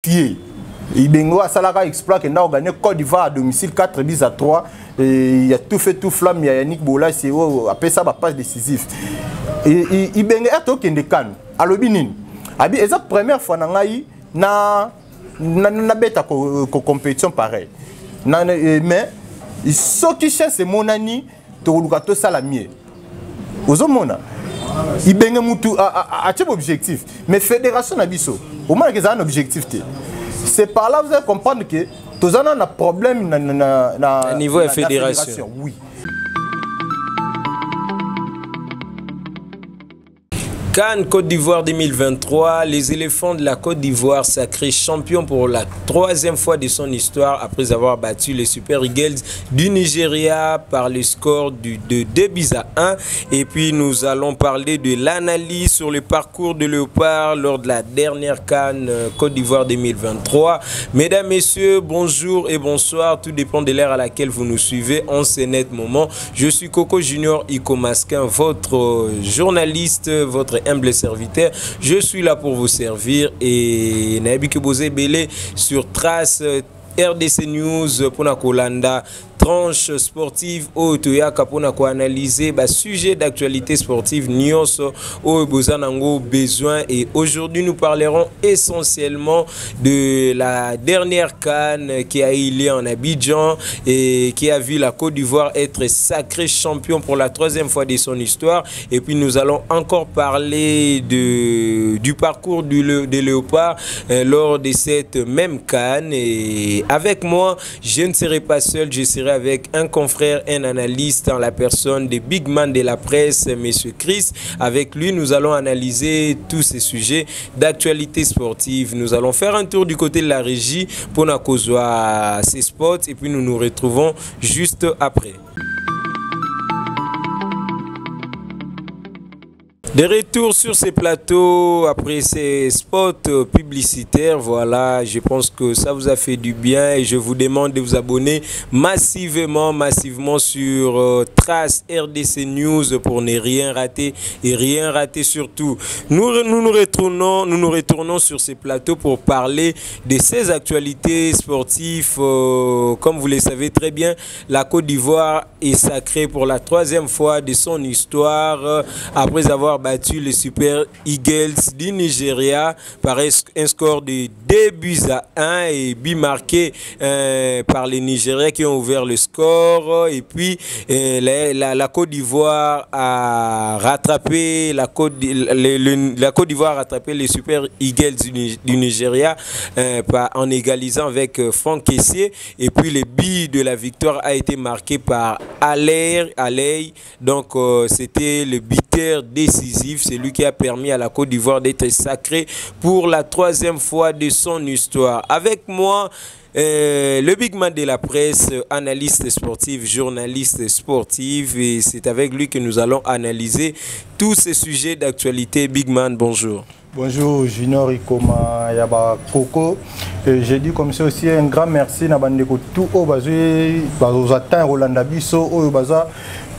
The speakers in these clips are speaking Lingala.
qualifié. Ibengo a Salaka exploit qu'il a gagné Côte d'Ivoire à domicile 4-3. Il a tout fait tout flamme. Il y a Yannick Boula, c'est après ça, passe décisif. Ibengo a tout qui est can. À l'obinin. C'est la première fois na bête compétition pareil. Mais ce qui cherche c'est mon ami, to salamier. Aux hommes, il y a un objectif. Mais fédération Nabiso, au moins qu'il y a un objectif. C'est par là que vous allez comprendre que tous on a un problème à niveau de fédération. Oui. CAN Côte d'Ivoire 2023, les éléphants de la Côte d'Ivoire sacrés champions pour la 3e fois de son histoire après avoir battu les Super Eagles du Nigeria par le score de 2-1. Et puis nous allons parler de l'analyse sur le parcours de Léopard lors de la dernière CAN Côte d'Ivoire 2023. Mesdames, Messieurs, bonjour et bonsoir. Tout dépend de l'ère à laquelle vous nous suivez en ce net moment. Je suis Coco Junior Ikomaskin, votre journaliste, votre humble serviteur. Je suis là pour vous servir et Nabi Kebose Belé sur Trace RDC News pour Nakolanda. Tranche sportive au Toyaka pour analyser sujet d'actualité sportive Nyonso au Bozanango besoin. Et aujourd'hui nous parlerons essentiellement de la dernière CAN qui a eu lieu en Abidjan et qui a vu la Côte d'Ivoire être sacré champion pour la 3e fois de son histoire. Et puis nous allons encore parler du parcours de Léopard lors de cette même CAN. Et avec moi, je ne serai pas seul, je serai avec un confrère, un analyste en la personne de Big Man de la presse, Monsieur Chris. Avec lui, nous allons analyser tous ces sujets d'actualité sportive. Nous allons faire un tour du côté de la régie pour Nakozwa ces spots et puis nous nous retrouvons juste après. De retour sur ces plateaux, après ces spots publicitaires, voilà, je pense que ça vous a fait du bien et je vous demande de vous abonner massivement sur Trace RDC News pour ne rien rater et rien rater surtout. Nous nous retournons sur ces plateaux pour parler de ces actualités sportives. Comme vous le savez très bien, la Côte d'Ivoire est sacrée pour la 3e fois de son histoire après avoir battu les Super Eagles du Nigeria par un score de 2-1 et but marqué par les Nigériens qui ont ouvert le score. Et puis la Côte d'Ivoire a rattrapé la Côte d'Ivoire a rattrapé les Super Eagles du Nigeria en égalisant avec Franck Kessié. Et puis le but de la victoire a été marqué par Aley. Donc c'était le buteur décisif. C'est lui qui a permis à la Côte d'Ivoire d'être sacrée pour la 3e fois de son histoire. Avec moi, le Big Man de la presse, analyste sportif, journaliste sportif. Et c'est avec lui que nous allons analyser tous ces sujets d'actualité. Big Man, bonjour. Bonjour Junior Ikoma Yaba Coco. Je dis comme ça aussi un grand merci à Bandeko tout au bazé bazata Rolanda Bisso au baza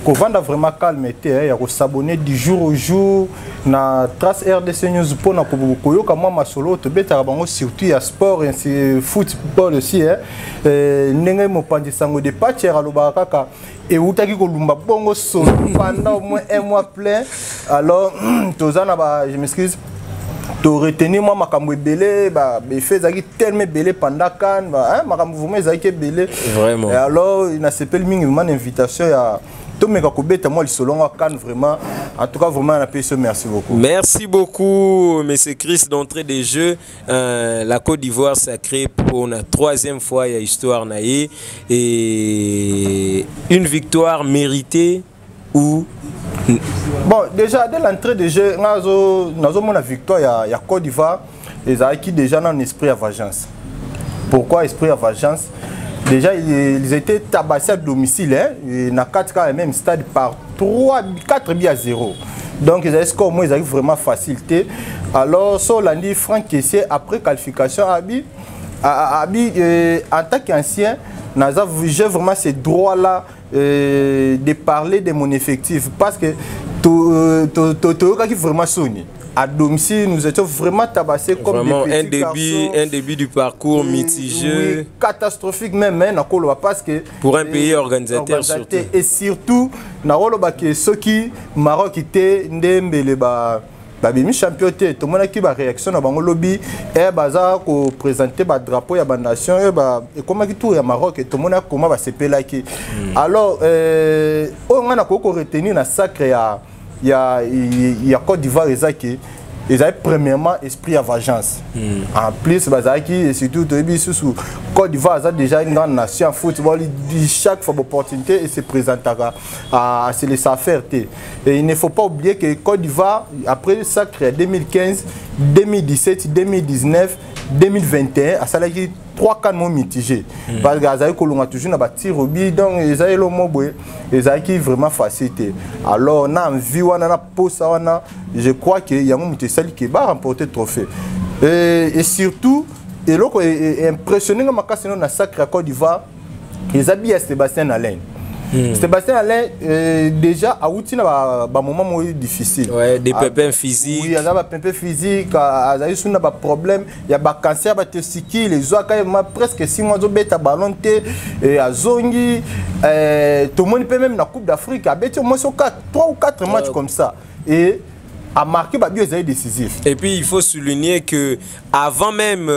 qu'on va vraiment calmer il y a s'abonner du jour au jour na Trace RDC News pour na koyo comme moi solo to beta bango surtout ya sport et c'est football aussi ndenge mo pandi sango de patcher aloba kaka et utaki ko lumba bongo solo pendant au moins un mois plein. Alors tozana ba je m'excuse to retenir moi makambo belé ba fait zaki tellement belé pendant CAN ba makambo vraiment zaki belé vraiment. Et alors il n'a s'appelle minimum invitation ya tout mais quand moi le solon à CAN vraiment en tout cas vraiment un merci beaucoup. Merci beaucoup monsieur Chris d'entrée des jeux. La Côte d'Ivoire sacrée pour la 3e fois il y a histoire naïe et une victoire méritée ou bon déjà dès l'entrée des jeux nazo mon victoire il y a Côte d'Ivoire ils ont acquis déjà dans l'esprit à vengeance. Pourquoi esprit à vengeance? Déjà, ils étaient tabassés à domicile, et dans 4 cas, même stade par 4-0. Donc, ils avaient vraiment facilité. Alors, sur l'année, Franck Kessié, après qualification, en tant qu'ancien, j'ai vraiment ce droit-là de parler de mon effectif. Parce que tout vraiment sonné. à domicile, nous étions vraiment tabassés comme vraiment des petits garçons. Un début du parcours mitigé. Oui, catastrophique même, hein, parce que pour un pays organisateur surtout. Et surtout, ceux qui Maroc était ndembele babimi champion te tout le monde qui ba réaction na bango lobby et baza ko présenter ba drapeau ya ba nation et comment qui tour ya Maroc et tout le monde comment ba sepela ki alors on a ko retenir na sacre ya Côte d'Ivoire ezaki ils avaient premièrement esprit à vengeance. En plus, et surtout, sous Côte d'Ivoire a déjà une grande nation en football. Chaque fois l'opportunité se présente à se laisser faire. Et il ne faut pas oublier que Côte d'Ivoire, après le sacre 2015, 2017, 2019, 2021, ça a été 3 canons mitigés. Parce que toujours dans tir au but, donc ils avaient le mot, ils avaient vraiment facilité. Alors, on a envie, on a posé, je crois qu'il y a un celle qui va remporter le trophée. Et surtout, et impressionnant dans le sacre à Côte d'Ivoire, ils habillent Sébastien Alain. Sébastien Alain, déjà, a eu un moment difficile. Ouais, des pépins physiques. Oui, il y a des pépins physiques, il y a des problèmes, il y a des cancers, les autres, presque 6 mois de ballon, et à Zongi, tout le monde peut même dans la Coupe d'Afrique, il y a au moins 3 ou 4 matchs comme ça. Et a marqué des décisif. Et puis il faut souligner que avant même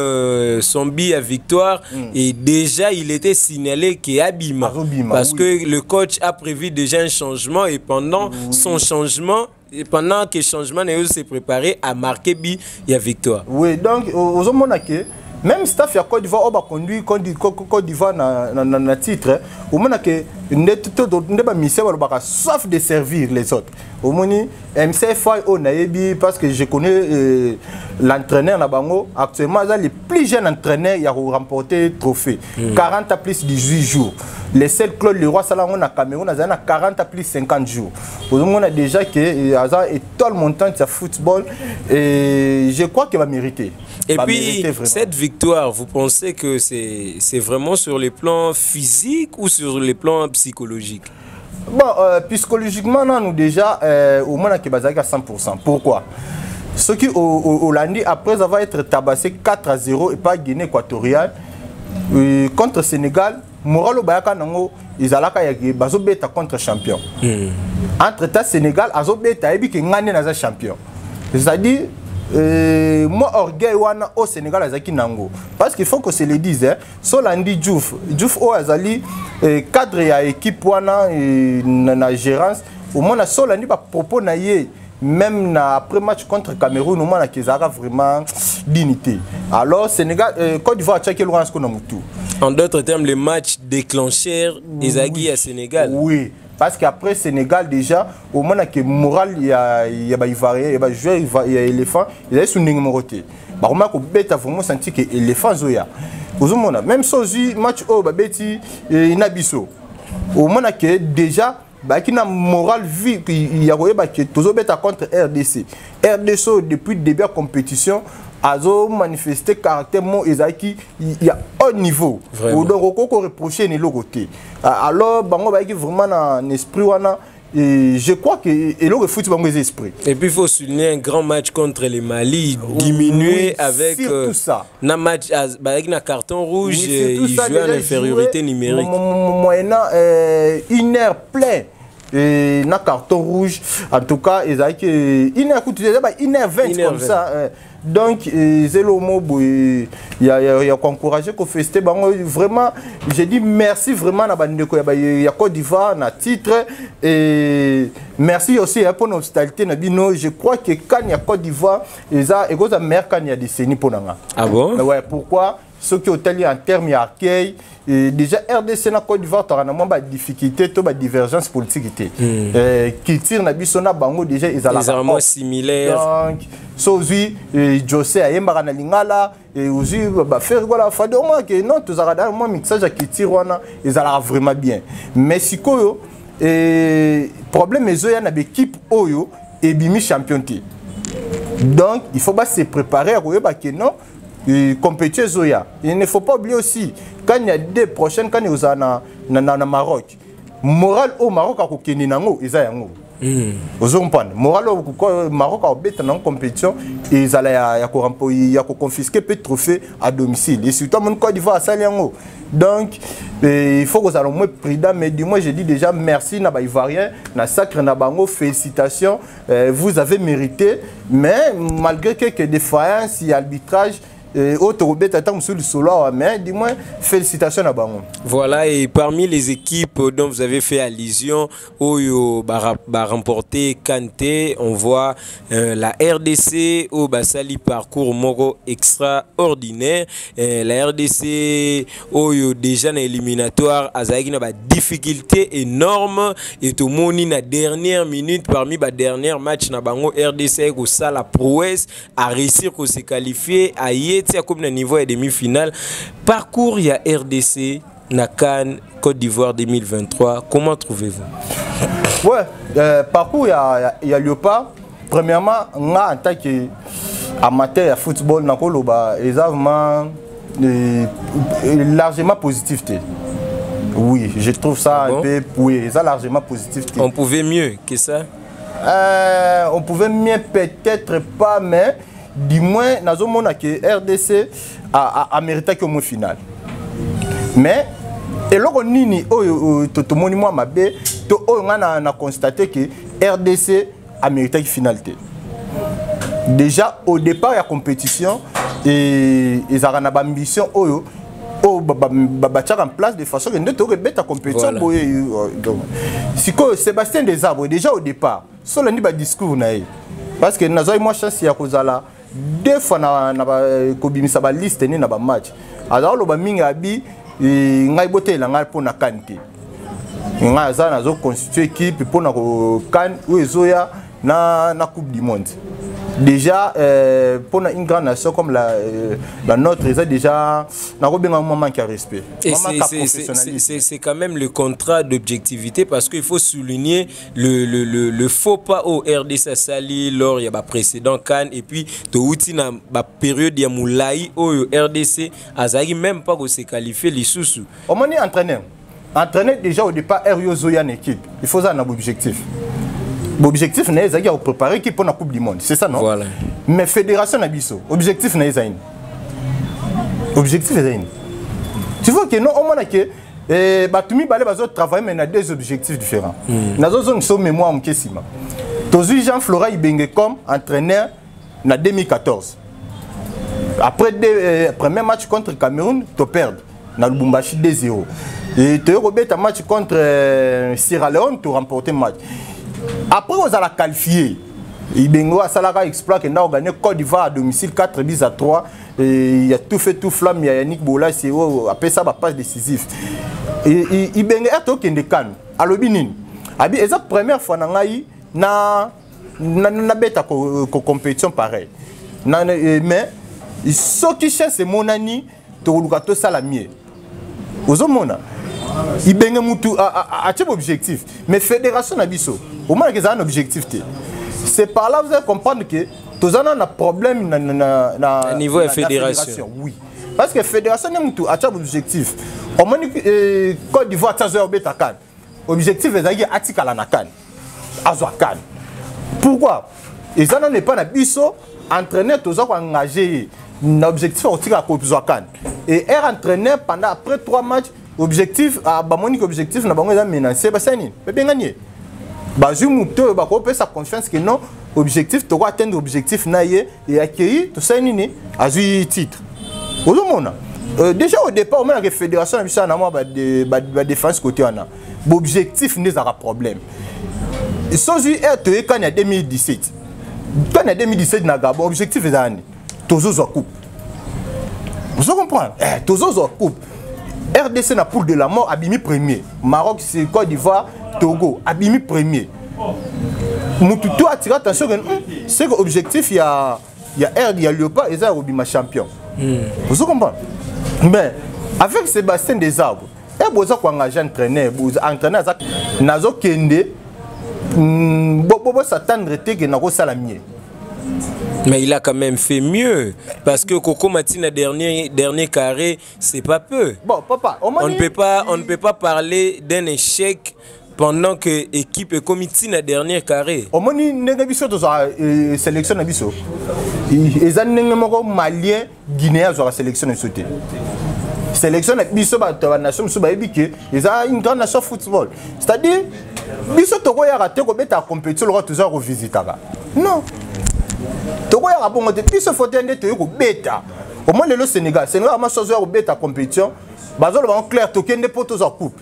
son billet à victoire, et déjà il était signalé qu'il y a Abima. Parce que le coach a prévu déjà un changement et pendant son changement, et pendant que le changement s'est préparé à marquer billet et à victoire. Oui, donc aux hommes même staff ya Côte d'Ivoire a conduit Côte d'Ivoire na titre au moment que sauf de servir les autres au moment MCFI on a parce que je connais l'entraîneur na bango actuellement le plus jeune entraîneur qui a remporté le trophée 40 à plus 18 jours les seuls Claude Leroy Salango na Cameroun a 40 à plus 50 jours au moment on a déjà que Hazard est tout le montant de football et je crois qu'il va mériter. Et puis cette victoire, vous pensez que c'est vraiment sur le plan physique ou sur le plan psychologique? Bon, psychologiquement, nous déjà, au moins, on a à 100%. Pourquoi? Ce qui au lundi, après avoir été tabassé 4-0 et pas Guinée équatoriale, contre Sénégal, Moral Bayaka Nango, ils allaient contre champion. Entre-temps, Sénégal, Azobeta et Ngane champion. C'est-à-dire, moi orgueil wana au Sénégal azaki nango parce qu'il faut que se le dise hein Solandi Diouf o azali cadre ya équipe wana na gérance au moins Solandi ba propos na ye même na après match contre Cameroun au moins kezaka vraiment dignité alors Sénégal Côte d'Ivoire tchaki loin ce qu'on a mutu en d'autres termes les matchs déclencheurs Ezagi à Sénégal oui. Parce qu'après Sénégal déjà, au moment que moral il y a Ivoirien, il y a joueur, il y a éléphant, il y a son numéro T. Bah on a que bête vraiment senti que éléphant zoya. Au moment même sozi match au babeti inabiso. Au moment que déjà bah qui n'a moral vu qu'il y a que toujours bête contre RDC. RDC depuis le début de la compétition azo manifester caractère mon Ezaki il y a haut niveau donc on reprocher ni côté alors bango ba qui vraiment un esprit wana et je crois que et le foot bango esprit et puis il faut souligner un grand match contre le Mali diminué avec un match avec un carton rouge il joue en infériorité numérique moyennant 1 heure plein et na carton rouge en tout cas Ezaki 1h20 comme ça donc c'est le mot il y a encouragé qu'on festé vraiment j'ai dit merci vraiment à bandeko ya Côte d'Ivoire na titre et merci aussi pour notre hospitalité na bino je crois que quand il y a Côte d'Ivoire ça et cause meilleur quand il y a décennies pour nanga ah bon ouais pourquoi ceux qui ont tellement en termes d'accueil déjà RDC na Côte d'Ivoire tu as moins de difficultés to ba divergence politique qui tire na biso na bango déjà ils ont similaires donc sozi José ayemba na lingala et aussi ba faire voilà fade au moins que non tous arada moi mixage qui tire wana ils allaient vraiment bien mais sikoyo problème ezoya na équipe oyo et bimi championné donc il faut pas se préparer à koyeba que non compétition zoya. Il ne faut pas oublier aussi quand il y a des prochaines quand il y a na Maroc moral au Maroc a kokeni nango eza yango Vous comprenez? Moral Maroc a obéi dans une compétition et ils allaient confisquer peu de trophées à domicile. Et surtout, mon Côte d'Ivoire à Saliango. Donc, il faut que vous soyez moins prudents. Mais du moins, je dis déjà merci à les Ivoiriens, na sacre na bango, félicitations. Vous avez mérité. Mais malgré quelques défaillances et arbitrage, mais du moins félicitations à Bango. Voilà, et parmi les équipes dont vous avez fait allusion, Oyo va remporter Kanté, on voit la RDC au Basali parcours Moro extraordinaire. La RDC Oyo déjà dans éliminatoire Azaïki na ba difficulté énorme et tout moni na dernière minute parmi ba dernier match na Bango RDC ko ça la prouesse à réussir à se qualifier à comme le niveau est demi-finale. Parcours il y a RDC na CAN Côte d'Ivoire 2023, comment trouvez-vous? Ouais, parcours il y a Léopard. Premièrement, en tant qu'amateur de football, ils ont largement positif. Oui, je trouve ça un peu, oui, ils ont largement positif. On pouvait mieux que ça? On pouvait mieux peut-être pas, mais du moins, nous avons que RDC a mérité que au final. Mais, et là, on a constaté que RDC a mérité la finalité. Déjà, au départ de la compétition, ils ont une ambition en place de façon que nous avons la compétition. Si Sébastien Desarbres, déjà au départ, sur le discours, parce que nous avons eu chance de deux fois na kobimisa ba liste ni na ba match alors lo ba minga abi ngai botela ngai pona Kanté ngai za na zo constituer équipe pona ko kan ou ezoya na coupe du monde déjà pour une grande nation comme la nôtre ils ont déjà un moment qui a respect. C'est quand même le contrat d'objectivité parce qu'il faut souligner le faux pas au RDC Sali lors il y a un précédent Cannes et puis touti na ba période ya moulaï au RDC azaki même pas que se qualifier les sous. Au moins entraîneur déjà au départ Rio Zoya équipe il faut ça un objectif. L'objectif n'est pas de préparer l'équipe pour la Coupe du Monde, c'est ça non? Voilà. Mais fédération Nabiso, objectif n'est pas objectif est tu vois que non, on a que Batumi Balé va travailler mais on a deux objectifs différents. Nous avons une mémoire en Kessima. Tozu Jean-Florent Ibenge comme entraîneur en 2014. Après le premier match contre Cameroun, tu perds dans le Lubumbashi 2-0. Et tu as un match contre Sierra Leone, tu remportes le match. Après, on a qualifié. Ibengo a Salara exploit que nous avons gagné Côte d'Ivoire à domicile 4-3. Il y a tout fait, tout flamme. Il y a Yannick Bola, c'est après ça, ma passe décisive. Ibengo a tout qui can. À l'obinin. C'est la première fois que nous avons une compétition pareille. Mais ce qui cherche, c'est mon ami, tu as salamier. Vous avez il y a un objectif. Mais la fédération Nabiso, au moins qu'il y a un objectif. C'est par là que vous allez comprendre que tous avez un problème au niveau de la fédération. Oui. Parce que la fédération a un objectif. Au moins, Côte d'Ivoire a un Cannes. L'objectif est d'aller à Cannes. Pourquoi? Les gens n'ont pas Nabiso, entraîner tous engagés. L'objectif est de Cannes. Et être entraîneur pendant après 3 matchs. Objectif à Bamonique objectif na bango menacé basani mais bien gagné bazu muto ba ko pesa confiance que non objectif to atteindre objectif na ye et accueillir tout ça nini azui titre ozomona déjà au départ on a la fédération na bisa na moi ba défense côté on a objectif n'est pas problème sozu est to quand en 2017 quand en 2017 na Gabon objectif est année tozo coupe vous comprenez tozo coupe RDC na poule de la mort, Abimi premier. Maroc, c'est Côte d'Ivoire, Togo, Abimi premier. Moutoutou a tiré attention que c'est l'objectif, il y a Léopard et ça, Obima champion. Vous comprenez? Mais avec Sébastien Desarbres, il y a besoin d'engager un entraîneur, Nazo Kende, Bobo s'attendre que Nago Salamier. Mais il a quand même fait mieux. Parce que Coco Matina, dernier carré, c'est pas peu. Bon, papa, on ne peut pas parler d'un échec pendant que l'équipe est comité na dernier carré. Au moins, biso to za sélection na biso. Eza ndenge moko malien guinéen za sélection na sauté. Sélection na biso ba nation so ba ebike, eza une grande nation football. C'est-à-dire biso to ko ya raté ko beta compétition le toujours revisitaka. Non. To ko ya bongo te biso faut tende to ko beta. Au moins le Sénégal ma chose ya ko beta compétition, bazolo ba en clair to kende poto za coupe.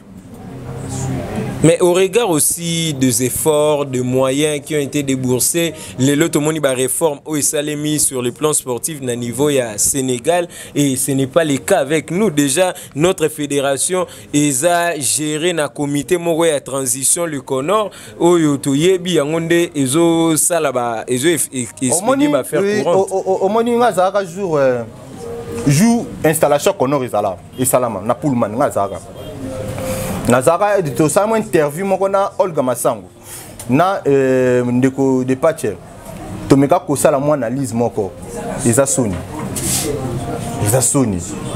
Mais au regard aussi des efforts, des moyens qui ont été déboursés, les lotomoni ba réforme où ils mis sur le plan sportif na niveau ya Sénégal et ce n'est pas le cas avec nous. Déjà notre fédération a géré na comité moko ya transition le Conor où yotoyebi yangonde ezo salaba ezo expédier ba faire courant. Au moni ngazaka jour installation Conor ezala et salama na Pullman ngazaka. Nazara de ça moi interview mon na Olga Masango na ndeko de Patcher tomeka ko sala moi analyse moko eza soni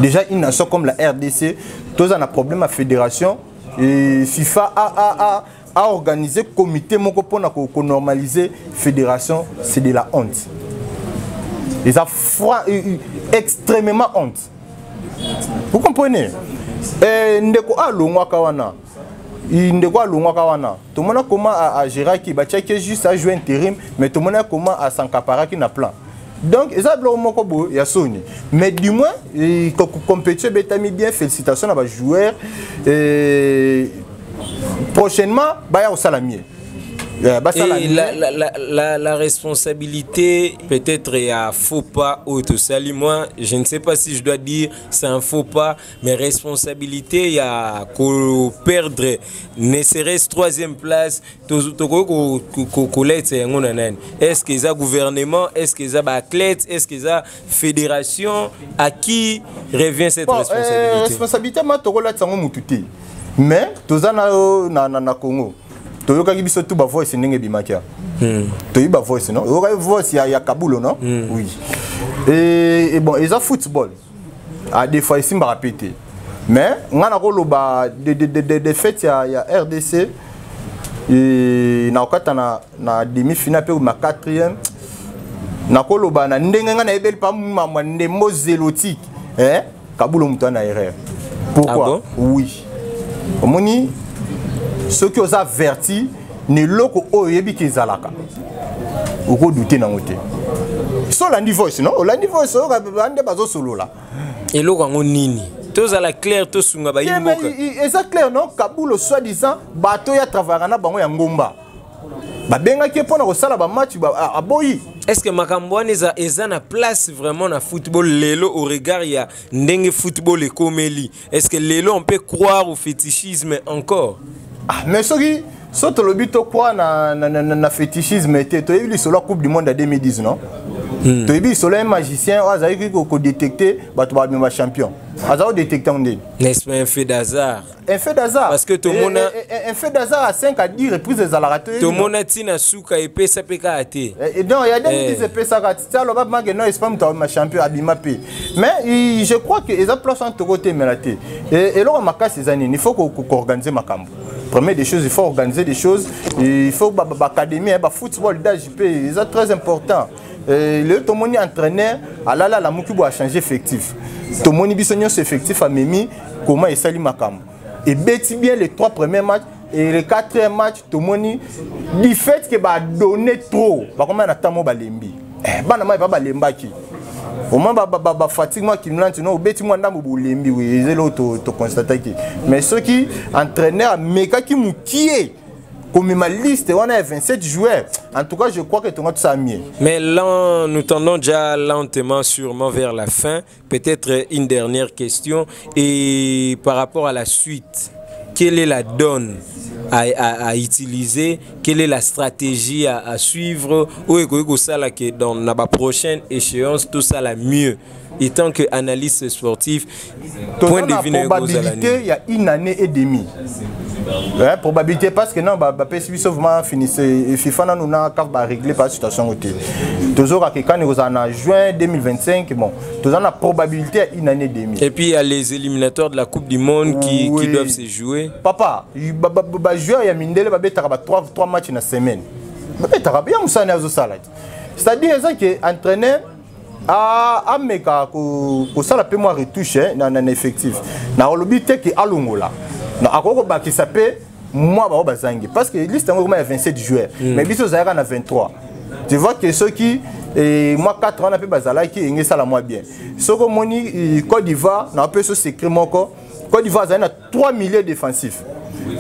déjà une nation comme la RDC tous on a problème à fédération et FIFA a organisé comité moko pour normaliser fédération, c'est de la honte. Ils ont extrêmement honte. Vous comprenez? Ndeko alongwa kawana. Ndeko alongwa kawana. Tout le monde comment à gérer qui ba checker juste à jouer intérim, mais tout le monde comment à s'encaparer qui na plan. Donc ils ont moko bo ya soni. Mais du moins compétition betami bien, félicitations à ba joueurs prochainement baya au salamier. Et la responsabilité peut-être à faux pas ou tout ça. Moi, je ne sais pas si je dois dire c'est un faux pas, mais responsabilité il y a qu'on perdre ne serait-ce troisième place. Est-ce qu'ils ont gouvernement, est-ce qu'ils ont athlète, est-ce qu'ils ont fédération, à qui revient cette responsabilité? Responsabilité mais tous na Congo. Toyoka biso tout ba voice ndenge bimakia. Toyi ba voice non? Oka voice ya Kabulo non? Oui. Et bon, ils ont football. À des fois ici m'a répété. Mais ngana ko loba de fait ya RDC et na okata na demi-finale pe ma quatrième. Na ko loba na ndenge ngana ebel pa mama ndemo zélotique. Kabulo muto na erreur. Pourquoi? Ah bon? Oui. Omoni ceux qui ont averti ne loko oyebi ki zalaka oko douter na ngote so la voice non la voice o ande bazo solo la et loko ngo nini tous à la claire tous sunga ba yimboka c'est clair non Kabulo soi-disant bato ya travailler na bango ya ngomba ba benga ki pona ko sala ba match ba aboyi. Est-ce que Makambouane eza na place vraiment na football lelo au regard ya ndenge football et comélie? Est-ce que lelo on peut croire au fétichisme encore? Ah, mais ce que le but quoi na fétichisme était, tu as vu sur la Coupe du Monde en 2010 non? Tu as vu sur un magicien, tu as vu qu'on détectait, tu vas devenir champion. Tu as détecté on dit. N'est-ce pas un fait d'hasard? Un fait d'hasard. Parce que tout le monde un fait d'hasard à 5 à 10 reprises des alarats. Tout le monde a tina souka et pesa peka ate. Et donc il y a des qui pesa ate. Ça le baba non Espagne tu as champion abimapé. Mais je crois que les place en côté melaté. Et là on m'a cassé ces années, il faut qu'on organise ma camp. Première des choses, il faut organiser des choses. Il faut l'académie, le football d'AJP, c'est très important. Le Tomoni entraîneur, la Moukibo a changé effectif. Tomoni Bissonio c'est effectif à Mimi, comment il s'allie Makam. Et bêtis bien les 3 premiers matchs et le 4e match, Tomoni, du fait qu'il va donner trop, comment on attend mon balembi. Banama pas balemba qui. Au moins fatigue moi qui me lance non bêtis moi ndambo bulembi oui, c'est l'autre to constater qui. Mais ceux qui entraîneur méga qui moukié. Comme ma liste, on a 27 joueurs. En tout cas, je crois que tout le monde s'est mis. Mais là, nous tendons déjà lentement, sûrement vers la fin. Peut-être une dernière question. Et par rapport à la suite, quelle est la donne à utiliser? Quelle est la stratégie à suivre? Ou est-ce que dans la prochaine échéance, tout ça la mieux étant que analyste sportif, point de vue de probabilité, il y a une année et demie. Ouais, probabilité parce que non, PSV sauvement finissait FIFA nous n'a qu'à régler par situation côté. Toujours quand nous en juin 2025, bon, toujours la probabilité à une année et demie. Et puis il y a les éliminatoires de la Coupe du Monde qui doivent se jouer. Papa, joueur il y a mindele ba betara 3 matchs dans la semaine. Ba betara bien musana zo salade. C'est-à-dire que entraîneur a meka ko sala pe moi retouche dans un effectif. Na olobite que alongola. Non, à quoi qui s'appelle moi bazangi parce que liste en a 27 joueurs mais biso zaira na 23. Tu vois que ceux qui moi 4 ans na pe bazala qui ngi sala moi bien. Soko moni Côte d'Ivoire na peu ce secret moko. Côte d'Ivoire a 3 milieux défensifs.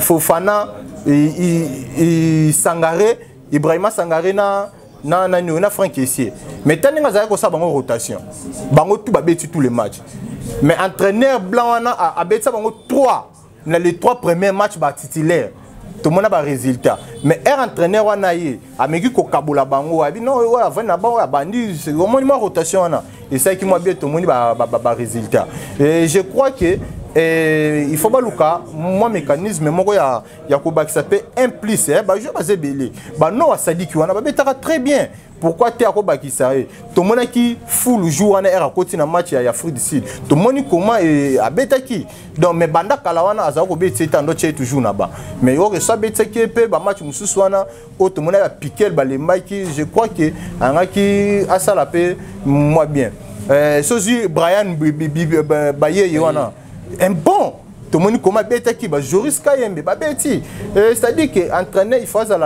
Fofana et Sangaré, Ibrahima Sangaré na Franck Essier. Mais tant que ça ko sa bango rotation. Bango tout ba beti tous les matchs. Mais entraîneur blanc a beti bango 3 dans les 3 premiers matchs titulaires. Tout le monde a un résultat. Mais un entraîneur a eu ko kabula bango a dit non ouais na ba bandi c'est au moins rotation et ça qui moi bien tout le monde ba résultat. Et je crois que il faut pas luka moi mécanisme moko ya ko ba qui s'appelle implice ba je basé belé ba non a sadi qui wana ba betaka très bien. Pourquoi tu as qui ça tout le monde qui fout le jour en à côté dans match ya Afrique du Sud tout le monde comment et a betaki donc mais banda kalawana azako beti tando toujours là-bas mais yo ça betaki pe ba match mususu wana tout le monde a piqué le maki je crois que angaki asala pe moi bien sozi Brian Baye yona un bon tout le monde comment betaki ba Joris Kayembe ba beti c'est-à-dire que entraîner il faut ça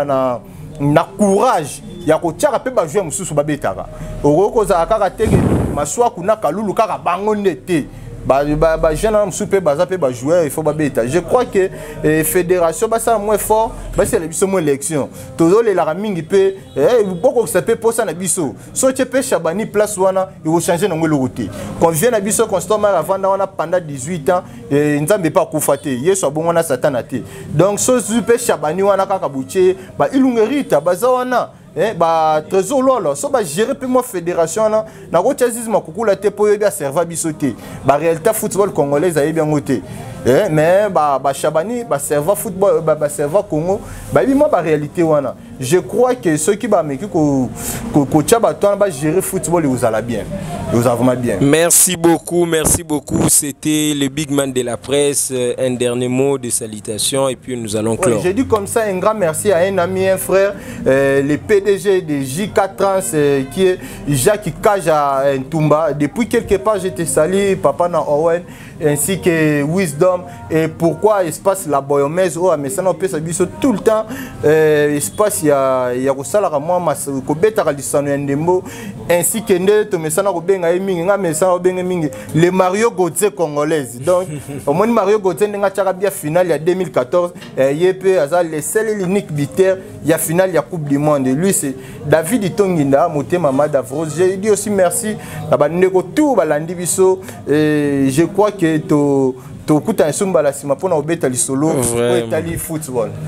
na courage ya ko tiaka pe ba jouer mususu ba betaka oko za kaka teke maswa kuna kalulu kaka bango ndete ba jeune mususu pe baza pe ba jouer il faut ba beta je crois que fédération ba ça moins fort ba c'est la biso moins élection tozo le la mingi pe boko ça peut posa na biso so tu pe Chabani place wana il faut changer ngolo route quand vient na biso constant avant wana pendant 18 ans nzambe pas kufate yeso abongo na satana te donc so pe Chabani wana kaka buche ba ilungerita baza wana ba trésor lolo so ba gérer pe moi fédération na ko tchazisme kokula te po yebia serva bisoté ba réalité football congolais a bien ngoté mais ba Chabani ba serva football ba serva Congo ba bi moi ba réalité wana je crois que ceux qui ba meki ko tchaba ton ba gérer football vous allez bien vous avez bien. Merci beaucoup c'était le big man de la presse un dernier mot de salutation et puis nous allons clore. J'ai dit comme ça un grand merci à un ami un frère le PDG de J4 Trans qui est Jacques Kaja Ntumba depuis quelque part je te salue papa na Owen ainsi que Wisdom et pourquoi espace la Boyomèse oh mais ça on peut s'abisso tout le temps espace il y a kosala moi ko beta lisano ndembo ainsi que ndeto mais ça na ko benga mingi nga mais ça benga mingi le Mario Gauthier congolaise donc au moins Mario Gauthier nga tchaka bien finale il y a 2014 yep aza le seul unique buteur il y a finale il y a coupe du monde lui c'est David Itonginda motema Madavros j'ai dit aussi merci na bandeko tout balandi biso je crois que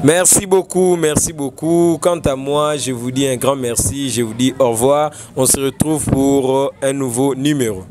merci beaucoup. Quant à moi, je vous dis un grand merci. Je vous dis au revoir. On se retrouve pour un nouveau numéro.